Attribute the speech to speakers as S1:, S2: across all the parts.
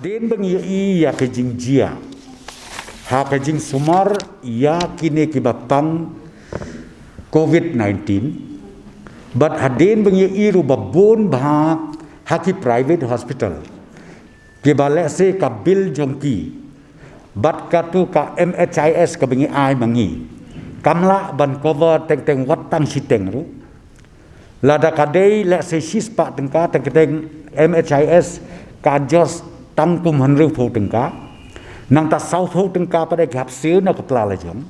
S1: Hadin bengi ya kejing jia. Ha kejing sumar ya kini kibapang COVID-19. But hadin bengi ru babun bahak haki private hospital. Kibale se ka bil jongki. Bat katu ka MHIS ka bengi ai mangi. Kamla ban cover teng watang siteng ru. Lada kadai le se sispa tengka teng MHIS ka jos tangkum hanru pho tengka. Nang ta sau pho tengka pada gap sil na kapla lajong.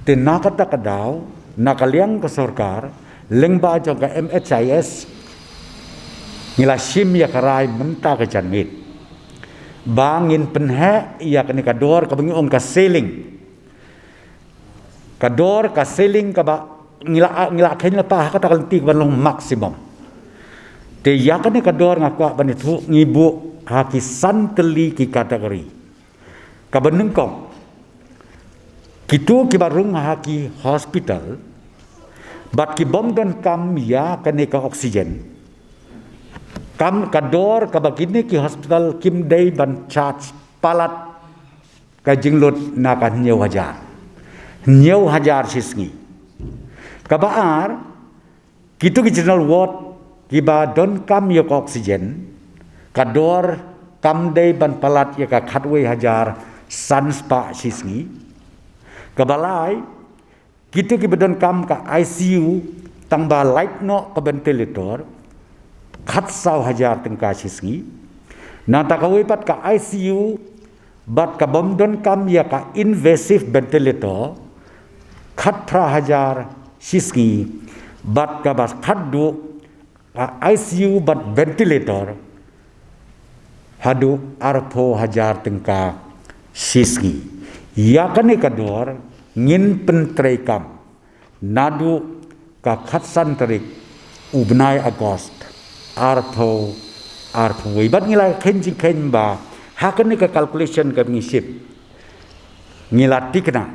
S1: Te nakata kadaw nakaliang ka sarkar lengba jong ka MHIS ngila sim ya karai menta ka janmit. Bangin penhe ya kani kador ka bengi ong ka seling. Kador ka seling ka ba ngila kenya pa kata kalti balong maksimum. Te yakane kador ngakwa banitu ngibu haki santeli ki kategori. Kabenengkong kitu kibarung haki hospital bat ki bom dan kam ya kane ka oksigen. Kam kador kabagini ki hospital kim day ban charge palat ka jinglot na kan nyew hajar sisngi. Kabaar kitu ki general ward kiba don kam yo ka oksigen kador kam day ban palat ya ka khatwe hajar sans pa sisngi. Kabalai kitu ki badon kam ka ICU tangba light no ka ventilator khat sau hajar tengka sisngi. Na ta ka wepat ka ICU bat ka bom don kam ya ka invasive ventilator khat pra hajar sisngi bat ka bas khaddu ICU bat ventilator hadu arpo hajar tengka sisngi. Ya kane kador ngin pentrekam nadu ka khatsan tarik ubnai Agost arpo ibat ngila kenjing kenba hakane ka calculation ka ngisip ngila tikna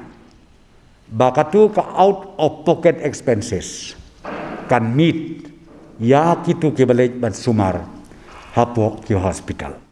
S1: bakatu ka out of pocket expenses kan meet ya kitu ke balai ban sumar hapok ki hospital.